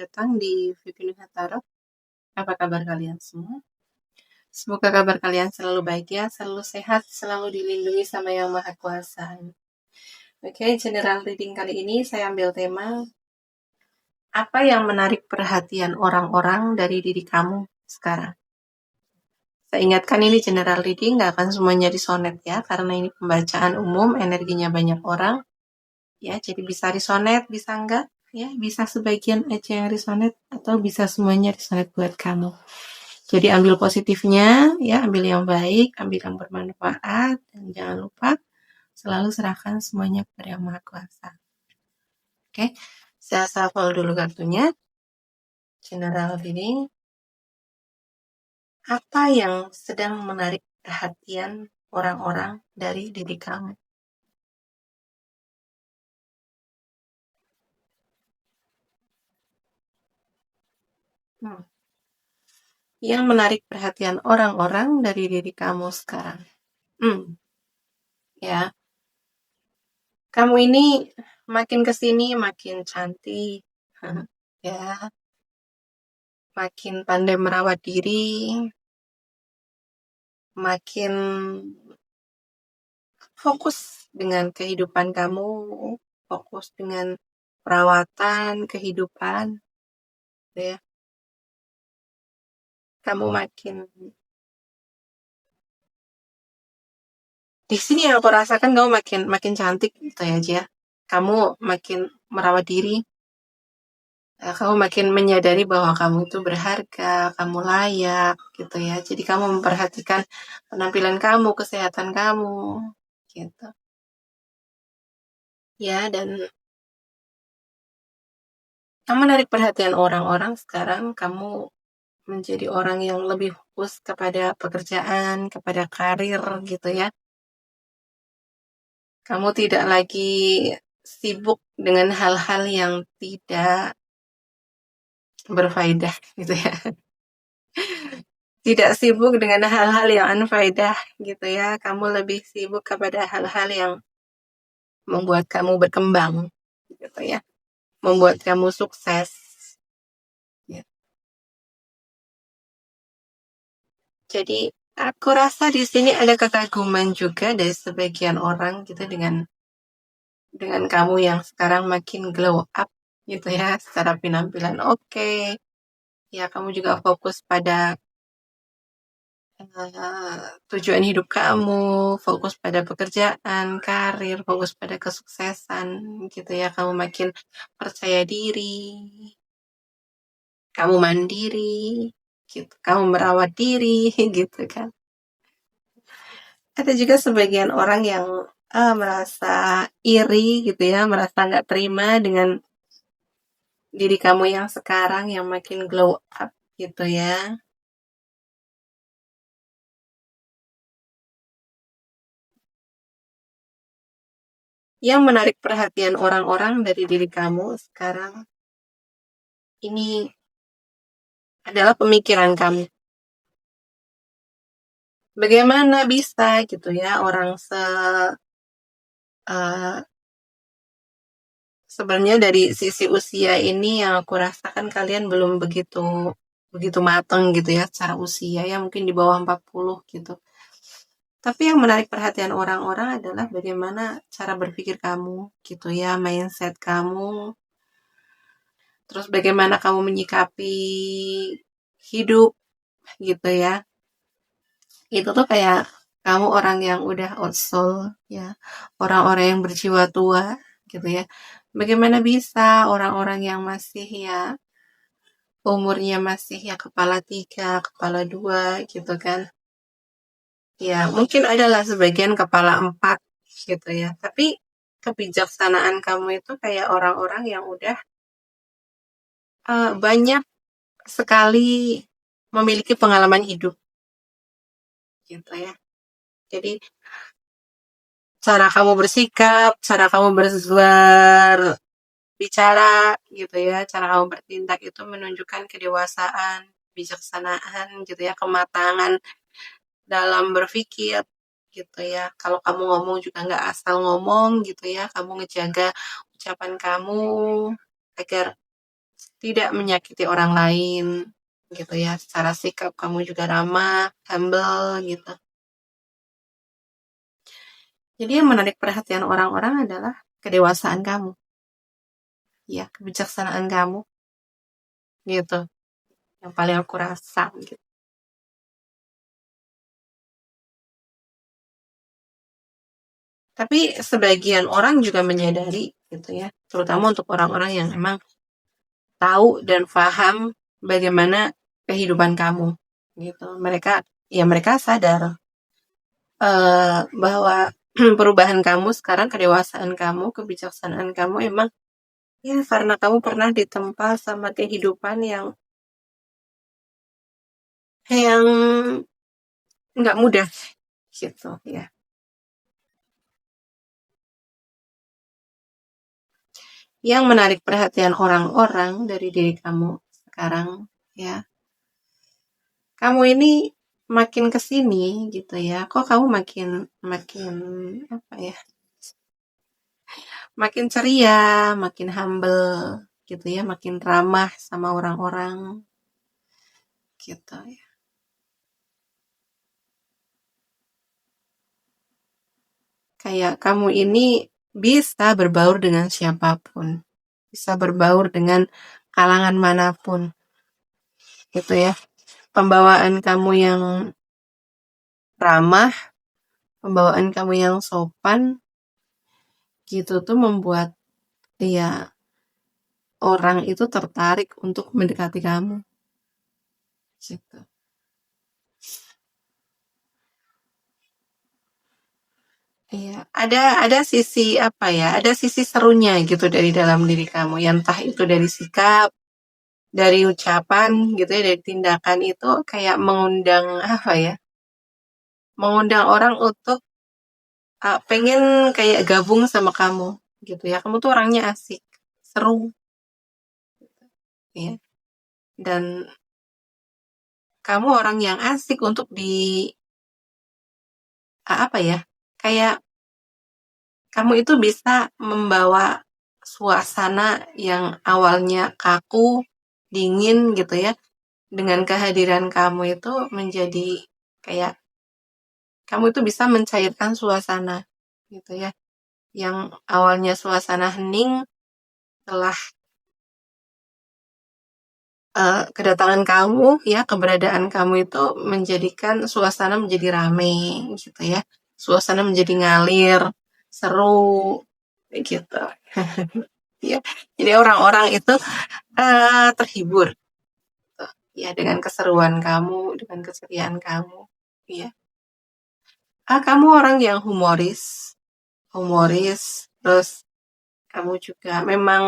datang di Vipin Hataro. Apa kabar kalian semua? Semoga kabar kalian selalu baik ya, selalu sehat, selalu dilindungi sama Yang Maha Kuasa. Oke, general reading kali ini saya ambil tema apa yang menarik perhatian orang-orang dari diri kamu sekarang. Saya ingatkan ini general reading, nggak akan semuanya disonet ya, karena ini pembacaan umum, energinya banyak orang. Ya, jadi bisa resonet, bisa enggak, ya, bisa sebagian aja yang resonet atau bisa semuanya resonet buat kamu. Jadi ambil positifnya, ya, ambil yang baik, ambil yang bermanfaat, dan jangan lupa selalu serahkan semuanya kepada Yang Maha Kuasa. Oke, saya shuffle dulu kartunya. General reading. Apa yang sedang menarik perhatian orang-orang dari diri kamu? Yang menarik perhatian orang-orang dari diri kamu sekarang. Ya, kamu ini makin kesini makin cantik, ya, makin pandai merawat diri, makin fokus dengan kehidupan kamu, fokus dengan perawatan kehidupan, ya. Kamu makin di sini yang aku rasakan kamu makin cantik gitu ya, Jia. Kamu makin merawat diri, kamu makin menyadari bahwa kamu itu berharga, kamu layak, gitu ya. Jadi kamu memperhatikan penampilan kamu, kesehatan kamu, gitu. Ya, dan kamu menarik perhatian orang-orang sekarang, kamu menjadi orang yang lebih fokus kepada pekerjaan, kepada karir, gitu ya. Kamu tidak lagi sibuk dengan hal-hal yang tidak berfaedah, gitu ya. Tidak sibuk dengan hal-hal yang unfaedah, gitu ya. Kamu lebih sibuk kepada hal-hal yang membuat kamu berkembang, gitu ya. Membuat kamu sukses. Ya. Jadi aku rasa di sini ada kekaguman juga dari sebagian orang gitu dengan kamu yang sekarang makin glow up gitu ya, secara penampilan oke. Ya, kamu juga fokus pada tujuan hidup kamu, fokus pada pekerjaan, karir, fokus pada kesuksesan gitu ya. Kamu makin percaya diri, kamu mandiri, gitu. Kamu merawat diri gitu kan. Ada juga sebagian orang yang merasa iri gitu ya, merasa nggak terima dengan diri kamu yang sekarang yang makin glow up gitu ya. Yang menarik perhatian orang-orang dari diri kamu sekarang ini adalah pemikiran kamu. Bagaimana bisa gitu ya orang sebenarnya dari sisi usia ini yang aku rasakan kalian belum begitu matang gitu ya secara usia ya, mungkin di bawah 40 gitu. Tapi yang menarik perhatian orang-orang adalah bagaimana cara berpikir kamu gitu ya, mindset kamu, terus bagaimana kamu menyikapi hidup gitu ya. Itu tuh kayak kamu orang yang udah old soul ya, orang-orang yang berjiwa tua gitu ya. Bagaimana bisa orang-orang yang masih ya umurnya masih ya kepala 3, kepala 2 gitu kan. Ya, mungkin adalah sebagian kepala 4 gitu ya. Tapi kebijaksanaan kamu itu kayak orang-orang yang udah banyak sekali memiliki pengalaman hidup gitu ya. Jadi cara kamu bersikap, cara kamu berbicara gitu ya, cara kamu bertindak itu menunjukkan kedewasaan, bijaksanaan gitu ya, kematangan dalam berpikir gitu ya. Kalau kamu ngomong juga nggak asal ngomong gitu ya, kamu ngejaga ucapan kamu agar tidak menyakiti orang lain gitu ya. Secara sikap kamu juga ramah, humble gitu. Jadi yang menarik perhatian orang-orang adalah kedewasaan kamu, ya, kebijaksanaan kamu gitu. Yang paling aku rasa gitu. Tapi sebagian orang juga menyadari gitu ya, terutama untuk orang-orang yang emang tahu dan paham bagaimana kehidupan kamu gitu. Mereka sadar bahwa perubahan kamu sekarang, kedewasaan kamu, kebijaksanaan kamu emang ya karena kamu pernah ditempa sama kehidupan yang nggak mudah gitu ya. Yang menarik perhatian orang-orang dari diri kamu sekarang ya, kamu ini makin kesini gitu ya, kok kamu makin makin apa ya, makin ceria, makin humble gitu ya, makin ramah sama orang-orang gitu ya. Kayak kamu ini bisa berbaur dengan siapapun, bisa berbaur dengan kalangan manapun gitu ya. Pembawaan kamu yang ramah, pembawaan kamu yang sopan gitu tuh membuat ya orang itu tertarik untuk mendekati kamu gitu. Iya, ada sisi apa ya? Ada sisi serunya gitu dari dalam diri kamu. Yang entah itu dari sikap, dari ucapan gitu ya, dari tindakan itu kayak mengundang apa ya? Mengundang orang untuk pengen kayak gabung sama kamu gitu ya. Kamu tuh orangnya asik, seru ya. Dan kamu orang yang asik untuk apa ya? Kayak kamu itu bisa membawa suasana yang awalnya kaku, dingin gitu ya. Dengan kehadiran kamu itu menjadi kayak kamu itu bisa mencairkan suasana gitu ya. Yang awalnya suasana hening, setelah kedatangan kamu ya, keberadaan kamu itu menjadikan suasana menjadi rame gitu ya. Suasana menjadi ngalir, seru gitu. Ya. Jadi orang-orang itu terhibur ya dengan keseruan kamu, dengan keceriaan kamu. Ya. Kamu orang yang humoris, terus kamu juga memang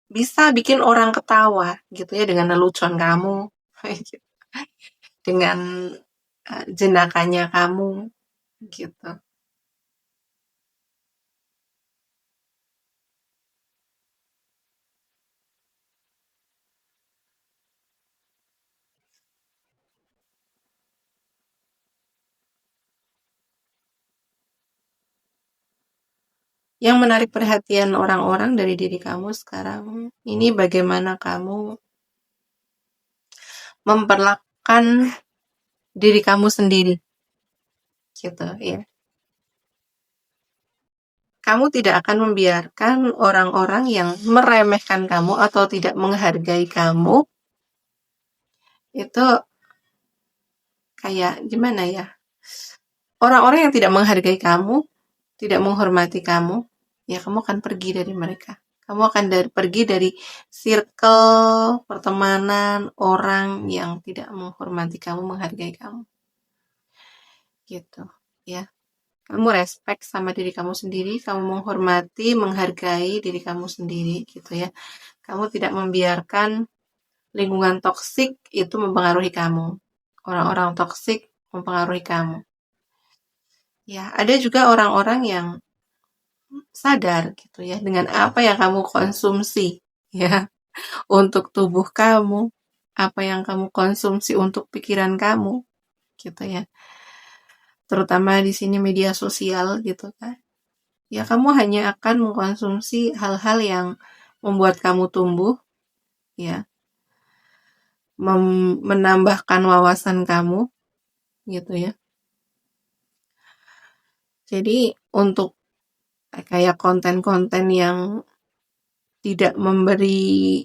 bisa bikin orang ketawa gitu ya dengan lelucon kamu, dengan jenakanya kamu gitu. Yang menarik perhatian orang-orang dari diri kamu sekarang ini bagaimana kamu memperlakukan diri kamu sendiri gitu ya. Kamu tidak akan membiarkan orang-orang yang meremehkan kamu atau tidak menghargai kamu itu kayak gimana ya? Orang-orang yang tidak menghargai kamu, tidak menghormati kamu, ya kamu akan pergi dari mereka. Kamu akan pergi dari circle pertemanan orang yang tidak menghormati kamu, menghargai kamu. Gitu, ya. Kamu respect sama diri kamu sendiri, kamu menghormati, menghargai diri kamu sendiri gitu ya. Kamu tidak membiarkan lingkungan toksik itu mempengaruhi kamu. Orang-orang toksik mempengaruhi kamu. Ya, ada juga orang-orang yang sadar gitu ya dengan apa yang kamu konsumsi ya untuk tubuh kamu, apa yang kamu konsumsi untuk pikiran kamu gitu ya. Terutama di sini media sosial gitu kan. Ya kamu hanya akan mengkonsumsi hal-hal yang membuat kamu tumbuh, ya, menambahkan wawasan kamu, gitu ya. Jadi untuk kayak konten-konten yang tidak memberi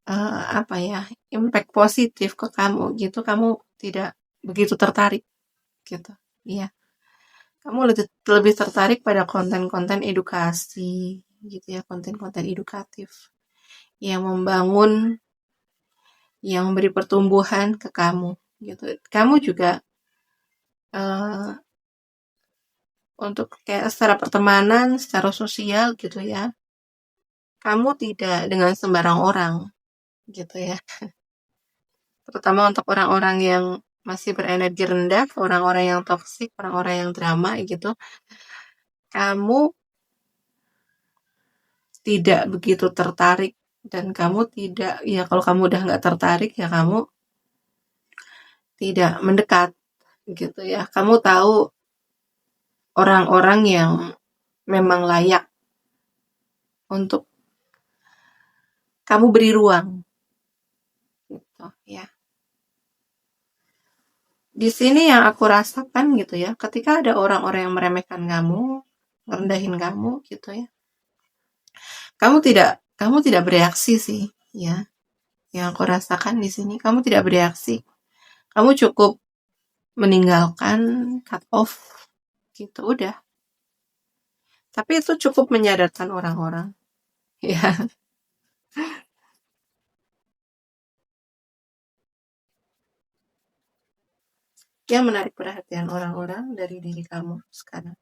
apa ya, impact positif ke kamu gitu, kamu tidak begitu tertarik gitu. Iya, kamu lebih tertarik pada konten-konten edukasi gitu ya, konten-konten edukatif yang membangun, yang memberi pertumbuhan ke kamu gitu. Kamu juga untuk kayak secara pertemanan, secara sosial gitu ya, kamu tidak dengan sembarang orang gitu ya. Terutama untuk orang-orang yang masih berenergi rendah, orang-orang yang toksik, orang-orang yang drama gitu, kamu tidak begitu tertarik dan kamu tidak, ya kalau kamu udah nggak tertarik ya kamu tidak mendekat gitu ya. Kamu tahu orang-orang yang memang layak untuk kamu beri ruang gitu ya. Di sini yang aku rasakan gitu ya, ketika ada orang-orang yang meremehkan kamu, merendahin kamu gitu ya, kamu tidak bereaksi sih, ya. Yang aku rasakan di sini, kamu tidak bereaksi. Kamu cukup meninggalkan, cut off, gitu udah. Tapi itu cukup menyadarkan orang-orang, ya. Yang menarik perhatian orang-orang dari diri kamu sekarang,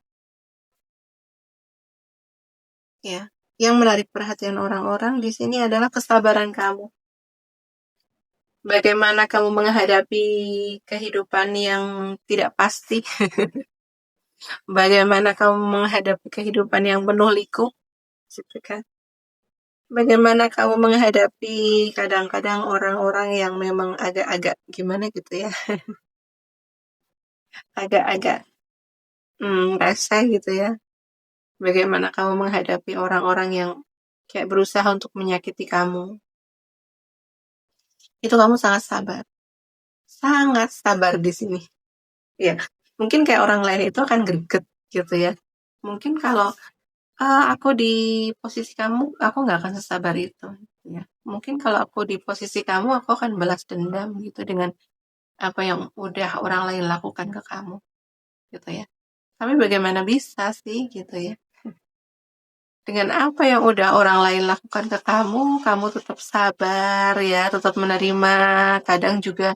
ya. Yang menarik perhatian orang-orang di sini adalah kesabaran kamu. Bagaimana kamu menghadapi kehidupan yang tidak pasti? Bagaimana kamu menghadapi kehidupan yang penuh liku? Gitu kan? Bagaimana kamu menghadapi kadang-kadang orang-orang yang memang agak-agak gimana gitu ya? Agak-agak rasa gitu ya. Bagaimana kamu menghadapi orang-orang yang kayak berusaha untuk menyakiti kamu? Itu kamu sangat sabar. Sangat sabar di sini. Ya, mungkin kayak orang lain itu akan greget gitu ya. Mungkin kalau aku di posisi kamu, aku nggak akan sesabar itu. Ya, mungkin kalau aku di posisi kamu, aku akan balas dendam gitu dengan apa yang udah orang lain lakukan ke kamu, gitu ya. Tapi bagaimana bisa sih, gitu ya? Dengan apa yang udah orang lain lakukan ke kamu tetap sabar ya, tetap menerima. Kadang juga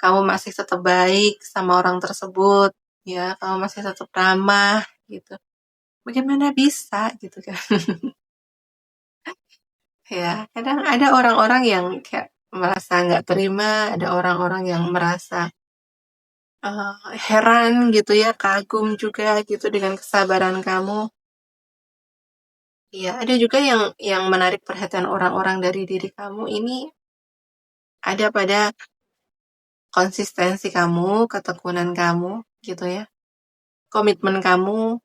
kamu masih tetap baik sama orang tersebut, ya. Kamu masih tetap ramah, gitu. Bagaimana bisa, gitu kan? Ya, kadang ada orang-orang yang kayak merasa nggak terima, ada orang-orang yang merasa heran gitu ya, kagum juga gitu dengan kesabaran kamu. Ya, ada juga yang menarik perhatian orang-orang dari diri kamu ini ada pada konsistensi kamu, ketekunan kamu gitu ya. Komitmen kamu,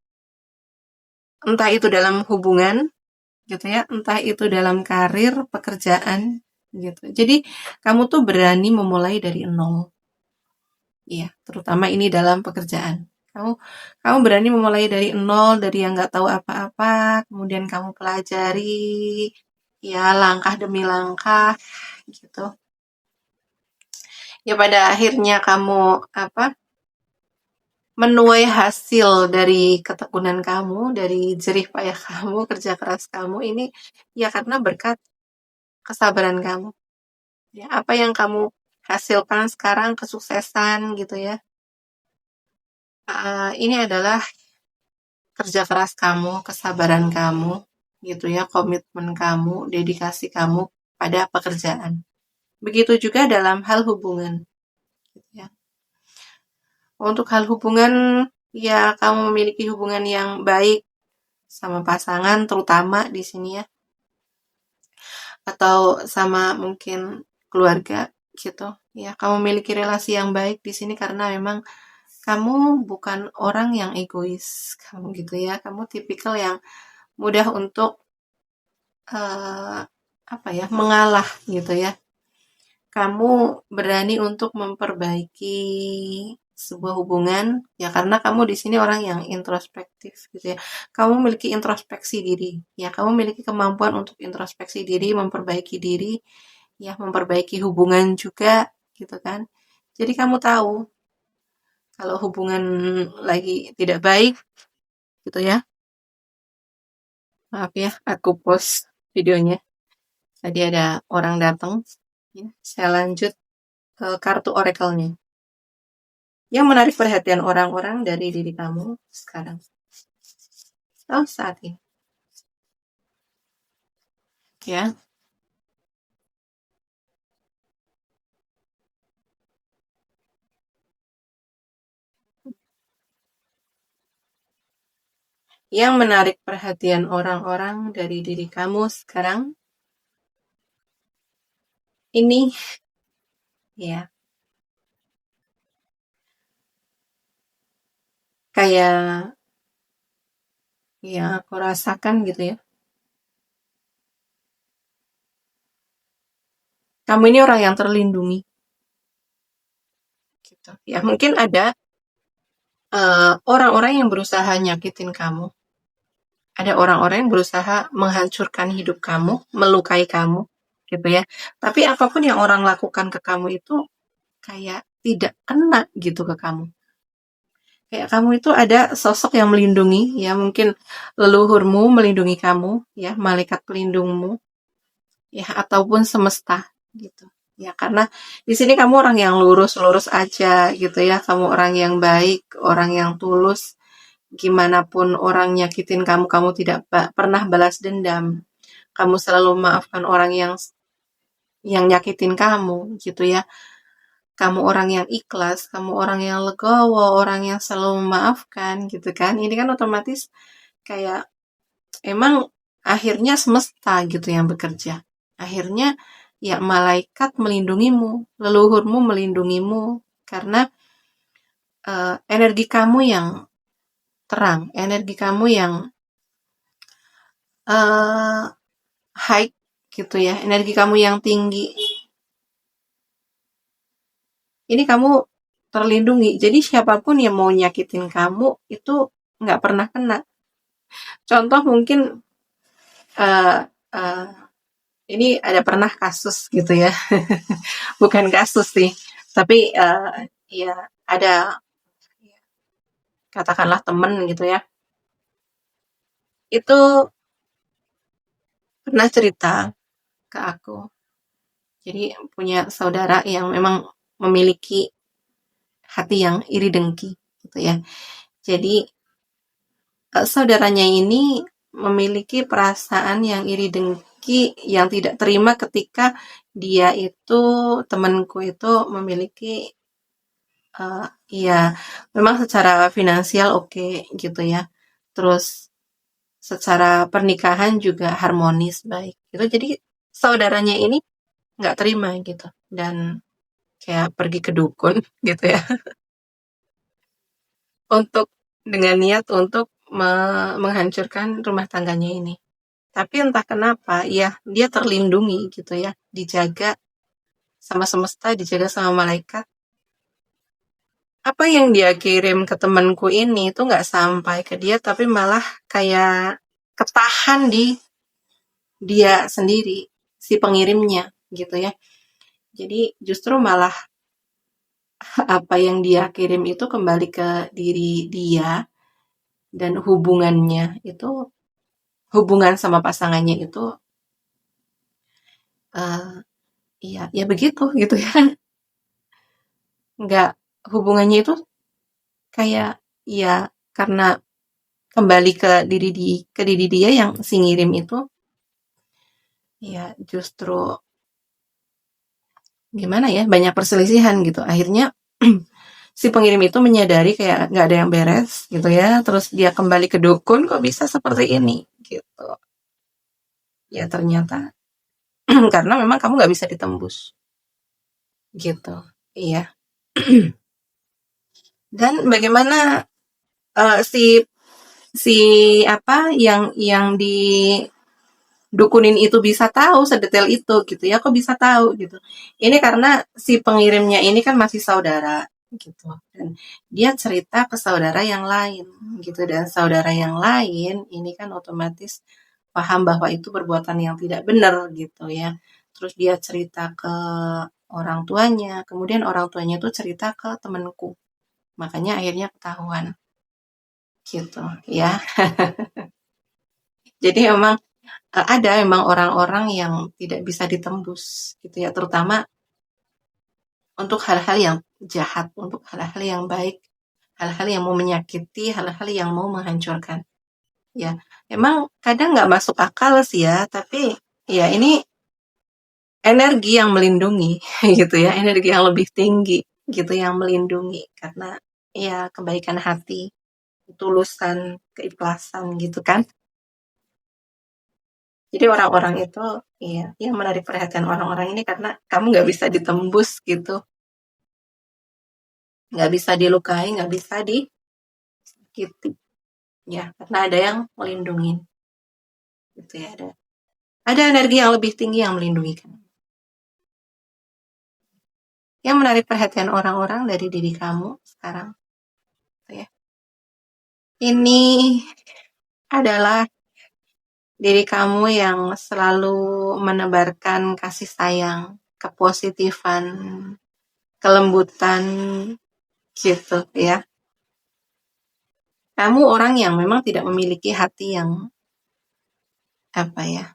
entah itu dalam hubungan gitu ya, entah itu dalam karir, pekerjaan gitu. Jadi kamu tuh berani memulai dari nol. Iya, terutama ini dalam pekerjaan. Kamu kamu berani memulai dari nol, dari yang nggak tahu apa-apa, kemudian kamu pelajari, ya langkah demi langkah, gitu. Ya pada akhirnya kamu menuai hasil dari ketekunan kamu, dari jerih payah kamu, kerja keras kamu ini, ya karena berkat kesabaran kamu. Ya, apa yang kamu hasilkan sekarang kesuksesan gitu ya. Ini adalah kerja keras kamu, kesabaran kamu, gitu ya, komitmen kamu, dedikasi kamu pada pekerjaan. Begitu juga dalam hal hubungan, gitu ya. Untuk hal hubungan, ya kamu memiliki hubungan yang baik sama pasangan, terutama di sini ya, atau sama mungkin keluarga, gitu. Ya, kamu memiliki relasi yang baik di sini karena memang kamu bukan orang yang egois, kamu gitu ya. Kamu tipikal yang mudah untuk mengalah gitu ya. Kamu berani untuk memperbaiki sebuah hubungan ya karena kamu di sini orang yang introspektif gitu ya. Kamu memiliki introspeksi diri ya, kamu memiliki kemampuan untuk introspeksi diri, memperbaiki diri ya, memperbaiki hubungan juga gitu kan. Jadi kamu tahu kalau hubungan lagi tidak baik gitu ya. Maaf ya, aku post videonya. Tadi ada orang datang. Ya, saya lanjut ke kartu oracle-nya. Yang menarik perhatian orang-orang dari diri kamu sekarang. Saat ini. Ya. Yang menarik perhatian orang-orang dari diri kamu sekarang. Ini. Ya. Kayak yang aku rasakan gitu ya. Kamu ini orang yang terlindungi. Gitu. Ya, mungkin ada orang-orang yang berusaha nyakitin kamu. Ada orang-orang yang berusaha menghancurkan hidup kamu, melukai kamu, gitu ya. Tapi apapun yang orang lakukan ke kamu itu kayak tidak kena gitu ke kamu. Kayak kamu itu ada sosok yang melindungi, ya mungkin leluhurmu melindungi kamu, ya malaikat pelindungmu, ya ataupun semesta gitu. Ya karena di sini kamu orang yang lurus-lurus aja gitu ya. Kamu orang yang baik, orang yang tulus. Gimana pun orang nyakitin kamu, kamu tidak pernah balas dendam. Kamu selalu memaafkan orang yang nyakitin kamu gitu ya. Kamu orang yang ikhlas, kamu orang yang legowo, orang yang selalu memaafkan gitu kan. Ini kan otomatis kayak emang akhirnya semesta gitu yang bekerja. Akhirnya ya malaikat melindungimu, leluhurmu melindungimu karena energi kamu yang terang, energi kamu yang uh, high gitu ya, energi kamu yang tinggi. Ini kamu terlindungi. Jadi siapapun yang mau nyakitin kamu itu nggak pernah kena. Contoh mungkin uh, uh, ini ada pernah kasus gitu ya, bukan kasus sih, tapi ya ada katakanlah temen gitu ya, itu pernah cerita ke aku. Jadi punya saudara yang memang memiliki hati yang iri dengki gitu ya. Jadi saudaranya ini memiliki perasaan yang iri dengki yang tidak terima ketika dia itu temanku itu memiliki ya memang secara finansial oke gitu ya. Terus secara pernikahan juga harmonis baik gitu. Jadi saudaranya ini nggak terima gitu dan kayak pergi ke dukun gitu ya untuk dengan niat untuk menghancurkan rumah tangganya ini. Tapi entah kenapa, ya dia terlindungi gitu ya, dijaga sama semesta, dijaga sama malaikat. Apa yang dia kirim ke temanku ini itu nggak sampai ke dia, tapi malah kayak ketahan di dia sendiri, si pengirimnya gitu ya. Jadi justru malah apa yang dia kirim itu kembali ke diri dia dan hubungan sama pasangannya itu uh, ya begitu gitu ya. Nggak hubungannya itu kayak ya karena kembali ke diri dia yang si ngirim itu ya justru gimana ya banyak perselisihan gitu akhirnya si pengirim itu menyadari kayak nggak ada yang beres gitu ya terus dia kembali ke dukun kok bisa seperti ini gitu ya ternyata karena memang kamu nggak bisa ditembus gitu iya dan bagaimana si si apa yang dukunin itu bisa tahu sedetail itu gitu ya, kok bisa tahu gitu. Ini karena si pengirimnya ini kan masih saudara gitu, dan dia cerita ke saudara yang lain gitu, dan saudara yang lain ini kan otomatis paham bahwa itu perbuatan yang tidak benar gitu ya. Terus dia cerita ke orang tuanya, kemudian orang tuanya tuh cerita ke temenku. Makanya akhirnya ketahuan gitu ya. Jadi emang ada emang orang-orang yang tidak bisa ditembus gitu ya, terutama untuk hal-hal yang jahat, untuk hal-hal yang baik, hal-hal yang mau menyakiti, hal-hal yang mau menghancurkan. Ya, emang kadang nggak masuk akal sih ya, tapi ya ini energi yang melindungi gitu ya, energi yang lebih tinggi gitu yang melindungi karena ya kebaikan hati, ketulusan, keikhlasan gitu kan. Jadi orang-orang itu ya yang menarik perhatian orang-orang ini karena kamu nggak bisa ditembus gitu, nggak bisa dilukai, nggak bisa disakiti ya karena ada yang melindungi gitu ya, ada energi yang lebih tinggi yang melindungi kan. Yang menarik perhatian orang-orang dari diri kamu sekarang gitu ya. Ini adalah diri kamu yang selalu menebarkan kasih sayang, kepositifan, kelembutan gitu ya. Kamu orang yang memang tidak memiliki hati yang apa ya,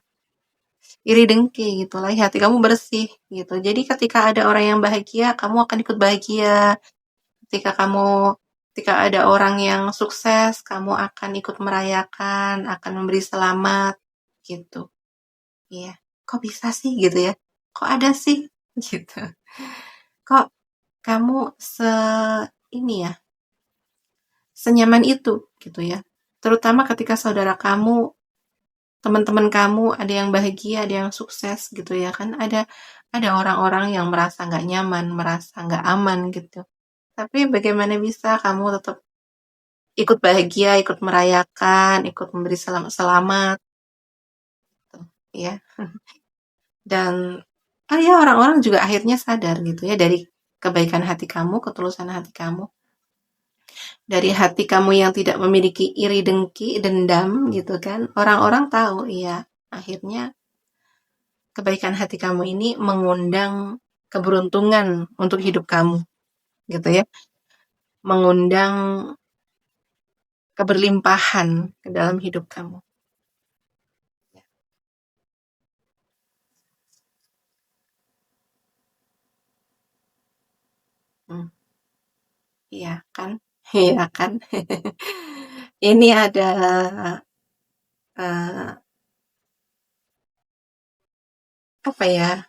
iri dengki gitu lah. Hati kamu bersih gitu. Jadi ketika ada orang yang bahagia, kamu akan ikut bahagia. Ketika kamu ketika ada orang yang sukses, kamu akan ikut merayakan, akan memberi selamat gitu. Iya. Kok bisa sih gitu ya? Kok ada sih gitu? Kok kamu ini ya, senyaman itu gitu ya? Terutama ketika saudara kamu, teman-teman kamu ada yang bahagia, ada yang sukses gitu ya kan? Ada orang-orang yang merasa nggak nyaman, merasa nggak aman gitu. Tapi bagaimana bisa kamu tetap ikut bahagia, ikut merayakan, ikut memberi selamat, gitu, ya. Dan ya orang-orang juga akhirnya sadar gitu ya dari kebaikan hati kamu, ketulusan hati kamu, dari hati kamu yang tidak memiliki iri dengki, dendam gitu kan. Orang-orang tahu, ya akhirnya kebaikan hati kamu ini mengundang keberuntungan untuk hidup kamu gitu ya. Mengundang keberlimpahan ke dalam hidup kamu. Hmm. Iya kan? Iya kan? Ini adalah uh, apa ya?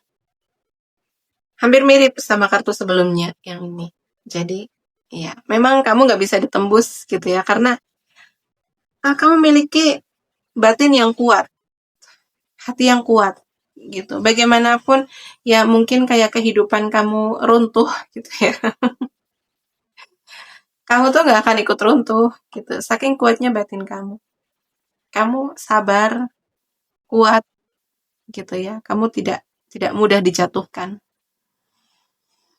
Hampir mirip sama kartu sebelumnya yang ini. Jadi, ya, memang kamu nggak bisa ditembus gitu ya, karena kamu memiliki batin yang kuat, hati yang kuat gitu. Bagaimanapun, ya mungkin kayak kehidupan kamu runtuh gitu ya. Kamu tuh nggak akan ikut runtuh gitu. Saking kuatnya batin kamu. Kamu sabar, kuat gitu ya. Kamu tidak tidak mudah dijatuhkan.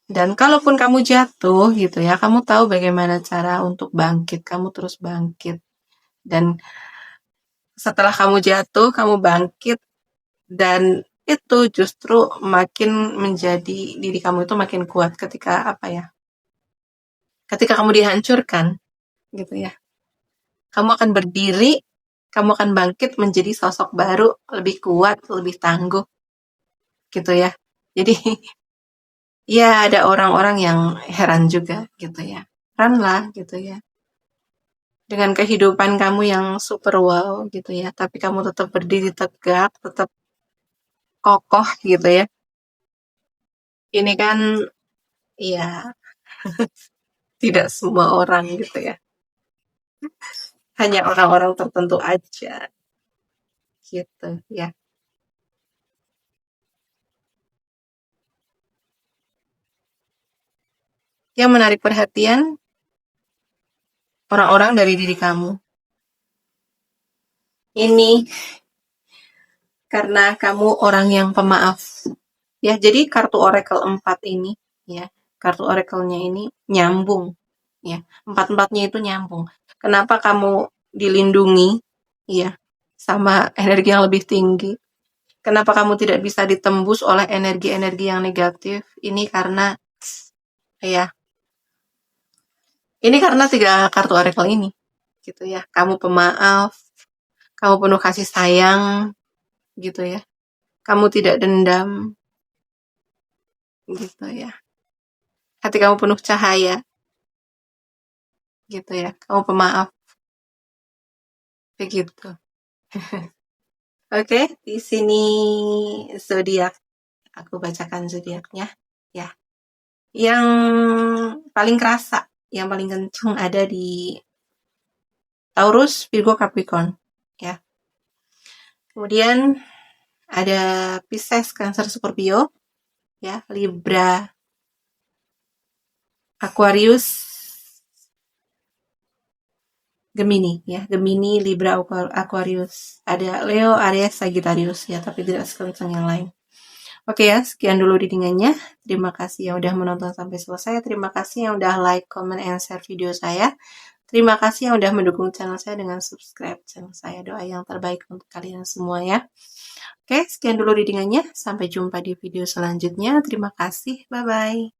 Dan kalaupun kamu jatuh gitu ya, kamu tahu bagaimana cara untuk bangkit. Kamu terus bangkit. Dan setelah kamu jatuh, kamu bangkit. Dan itu justru makin menjadi diri kamu itu makin kuat ketika apa ya? Ketika kamu dihancurkan gitu ya. Kamu akan berdiri, kamu akan bangkit menjadi sosok baru, lebih kuat, lebih tangguh gitu ya. Jadi ya ada orang-orang yang heran juga gitu ya. Heran lah gitu ya. Dengan kehidupan kamu yang super wow gitu ya, tapi kamu tetap berdiri tegak, tetap kokoh gitu ya. Ini kan ya tidak semua orang gitu ya. Hanya orang-orang tertentu aja gitu ya. Yang menarik perhatian orang-orang dari diri kamu. Ini karena kamu orang yang pemaaf. Ya, jadi kartu Oracle 4 ini, ya, kartu Oracle-nya ini nyambung, ya, empat-empatnya itu nyambung. Kenapa kamu dilindungi, ya, sama energi yang lebih tinggi? Kenapa kamu tidak bisa ditembus oleh energi-energi yang negatif? Ini karena, ya, ini karena 3 kartu Oracle ini, gitu ya. Kamu pemaaf, kamu penuh kasih sayang, gitu ya. Kamu tidak dendam, gitu ya. Hati kamu penuh cahaya, gitu ya. Kamu pemaaf, begitu. Oke, di sini zodiak. Aku bacakan zodiaknya, ya. Yang paling kerasa, yang paling kencang ada di Taurus, Virgo, Capricorn, ya. Kemudian ada Pisces, Cancer, Scorpio, ya, Libra, Aquarius, Gemini, ya, Gemini, Libra, Aquarius. Ada Leo, Aries, Sagittarius, ya, tapi tidak sekencang yang lain. Oke ya, sekian dulu readingannya. Terima kasih yang udah menonton sampai selesai. Terima kasih yang udah like, comment, and share video saya. Terima kasih yang udah mendukung channel saya dengan subscribe channel saya. Doa yang terbaik untuk kalian semua ya. Oke, sekian dulu readingannya. Sampai jumpa di video selanjutnya. Terima kasih. Bye-bye.